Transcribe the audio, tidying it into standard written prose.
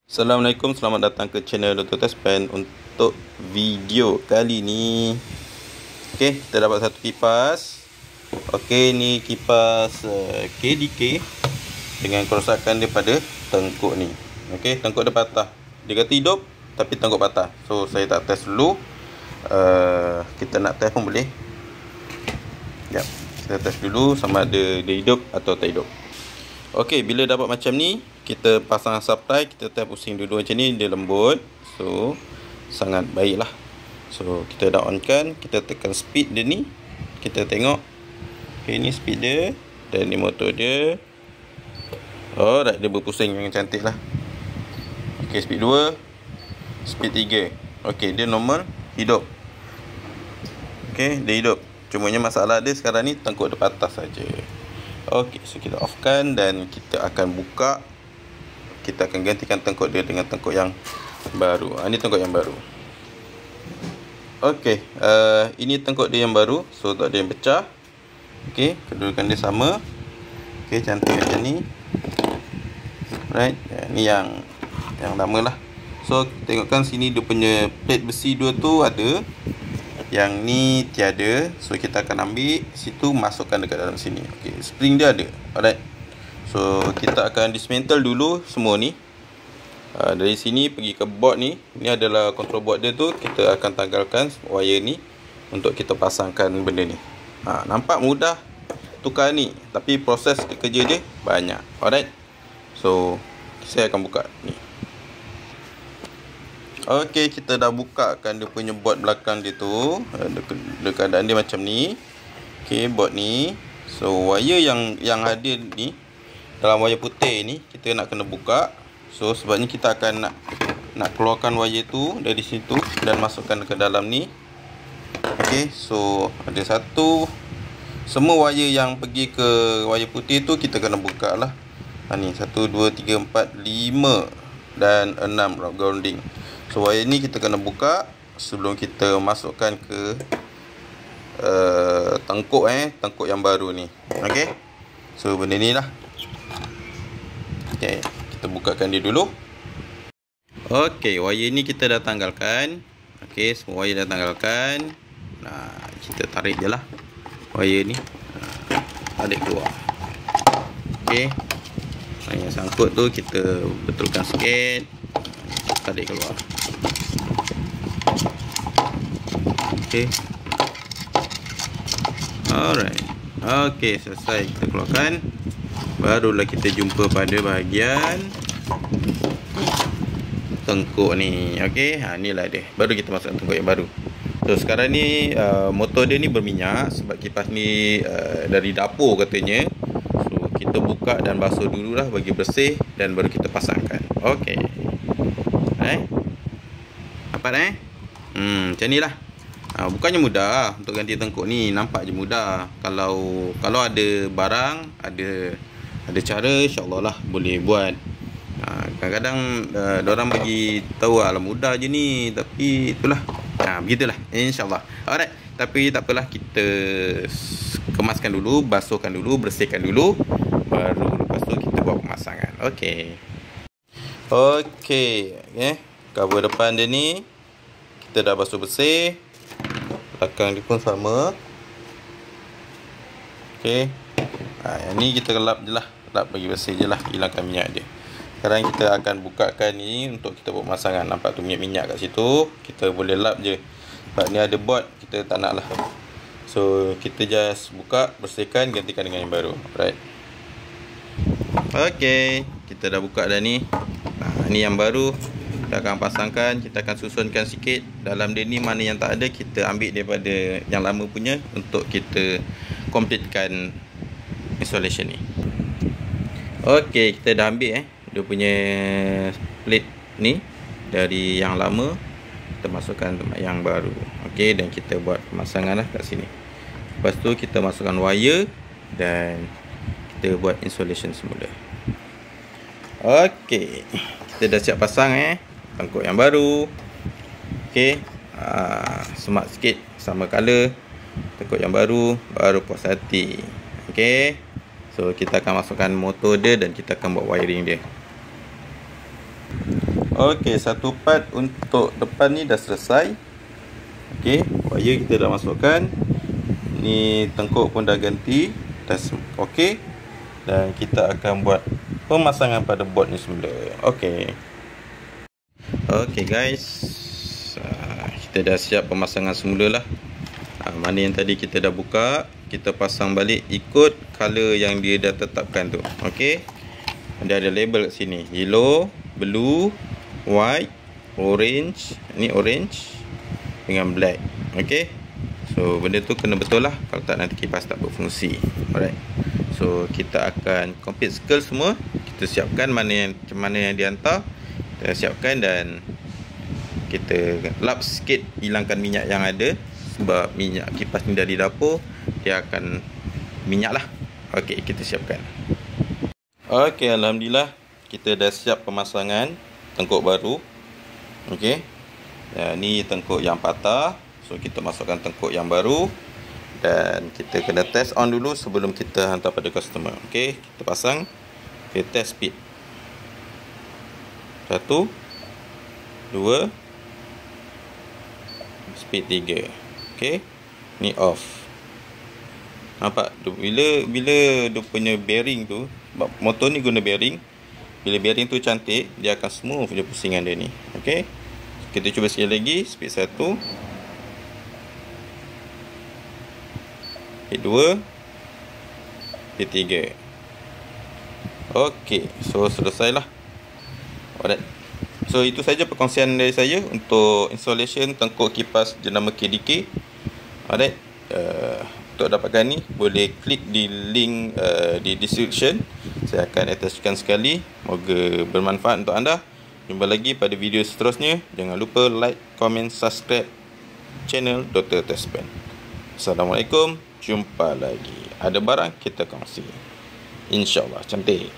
Assalamualaikum, selamat datang ke channel Dr. Tespen. Untuk video kali ni, kita dapat satu kipas. Ni kipas KDK dengan kerosakan dia pada tengkuk ni. Tengkuk dia patah. Dia kata hidup tapi tengkuk patah. So saya tak test dulu. Kita nak test pun boleh. Kita test dulu sama ada dia hidup atau tak hidup. Bila dapat macam ni, kita pasang supply, kita tap pusing dulu macam ni, dia lembut. So sangat baik lah. So kita dah on kan, kita tekan speed dia ni, kita tengok. Ni speed dia, dan ni motor dia. Alright, dia berpusing yang cantik lah. Speed 2, speed 3. Dia normal, hidup. Dia hidup. Cumanya masalah dia sekarang ni tengkuk dia patah saja. So kita off kan dan kita akan buka. Kita akan gantikan tengkuk dia dengan tengkuk yang baru. Ini tengkuk yang baru. Ini tengkuk dia yang baru. So tak ada yang pecah. Kedudukan dia sama. Cantik macam ni. Right. Ni yang lama lah. So tengokkan sini dia punya plate besi dua tu ada. Yang ni tiada. So kita akan ambil situ, masukkan dekat dalam sini. Spring dia ada. Alright. So kita akan dismantle dulu semua ni. Dari sini pergi ke board ni. Ini adalah control board dia tu. Kita akan tanggalkan wire ni untuk kita pasangkan benda ni. Nampak mudah tukar ni, tapi proses kerja dia banyak. Alright. So saya akan buka ni. Kita dah bukakan dia punya board belakang dia tu. Keadaan dia macam ni. Board ni. So wire yang ada ni, dalam wire putih ni, kita nak kena buka. So sebabnya kita akan nak keluarkan wire tu dari situ dan masukkan ke dalam ni. So ada satu. Semua wire yang pergi ke wire putih tu kita kena buka lah. Ni 1, 2, 3, 4, 5 dan 6 grounding. So wire ni kita kena buka sebelum kita masukkan ke tengkuk yang baru ni. So benda ni lah. Kita bukakan dia dulu. Wire ni kita dah tanggalkan. Semua wire dah tanggalkan. Kita tarik je lah wire ni. Tarik keluar. Yang sangkut tu kita betulkan sikit. Tarik keluar. Alright. Selesai kita keluarkan. Barulah kita jumpa pada bahagian tengkuk ni. Inilah dia. Baru kita masuk tengkuk yang baru. So sekarang ni motor dia ni berminyak sebab kipas ni dari dapur katanya. So kita buka dan basuh dululah bagi bersih dan baru kita pasangkan. Nampak macam ni lah. Bukannya mudah untuk ganti tengkuk ni. Nampak je mudah. Kalau ada barang, ada cara, insyaAllah lah boleh buat. Kadang-kadang diorang bagi tahu lah mudah je ni, tapi itulah. Begitulah, insyaAllah. Alright. Tapi tak apalah, kita kemaskan dulu, basuhkan dulu, bersihkan dulu, baru lepas tu kita buat pemasangan. Cover depan dia ni kita dah basuh bersih. Belakang dia pun sama. Yang ni kita lap je lah. Lap bagi bersih je lah, hilangkan minyak dia. Sekarang kita akan bukakan ni untuk kita buat pemasangan. Nampak tu minyak-minyak kat situ. Kita boleh lap je. Sebab ni ada board, kita tak nak lah. So kita just buka, bersihkan, gantikan dengan yang baru. Alright. Kita dah buka dah ni. Ni yang baru. Kita akan pasangkan. Kita akan susunkan sikit. Dalam dia ni mana yang tak ada, kita ambil daripada yang lama punya untuk kita completekan installation ni. Kita dah ambil dia punya plate ni dari yang lama, kita masukkan yang baru. Dan kita buat pemasangan lah kat sini. Lepas tu kita masukkan wire dan kita buat installation semula. Kita dah siap pasang tengkuk yang baru. Smart sikit, sama color. Tengkuk yang baru, baru puas hati. So kita akan masukkan motor dia dan kita akan buat wiring dia. Okey, satu part untuk depan ni dah selesai. Okey, wire kita dah masukkan. Ni tengkuk pun dah ganti. Dah okey. Dan kita akan buat pemasangan pada board ni semula. Okey. Okey guys, kita dah siap pemasangan semula lah. Mana yang tadi kita dah buka, kita pasang balik ikut color yang dia dah tetapkan tu. Okey. Dia ada label kat sini, yellow, blue, white, orange. Ni orange dengan black. Okey. So benda tu kena betul lah, kalau tak nanti kipas tak berfungsi. Alright. So kita akan complete circle semua. Kita siapkan mana yang dihantar. Kita siapkan dan kita lap sikit, hilangkan minyak yang ada. Sebab minyak kipas ni dari dapur, dia akan minyak lah. Okey, kita siapkan. Okey, alhamdulillah kita dah siap pemasangan tengkuk baru. Okey. Ni tengkuk yang patah. So kita masukkan tengkuk yang baru dan kita kena test on dulu sebelum kita hantar pada customer. Okey, kita pasang. Okey, test speed. 1 2 speed 3. Okey. Ni off. Nampak bila dia punya bearing tu, sebab motor ni guna bearing. Bila bearing tu cantik, dia akan smooth je pusingan dia ni. Okey. Kita cuba sekali lagi, speed 1. Speed 2. Speed 3. Okey, so selesailah. Alright. So itu saja perkongsian dari saya untuk installation tengkuk kipas jenama KDK. Alright. Untuk dapatkan ni boleh klik di link di description. Saya akan attachkan sekali. Moga bermanfaat untuk anda. Jumpa lagi pada video seterusnya. Jangan lupa like, komen, subscribe channel Dr. Tespen. Assalamualaikum. Jumpa lagi. Ada barang kita kongsi. InsyaAllah. Cantik.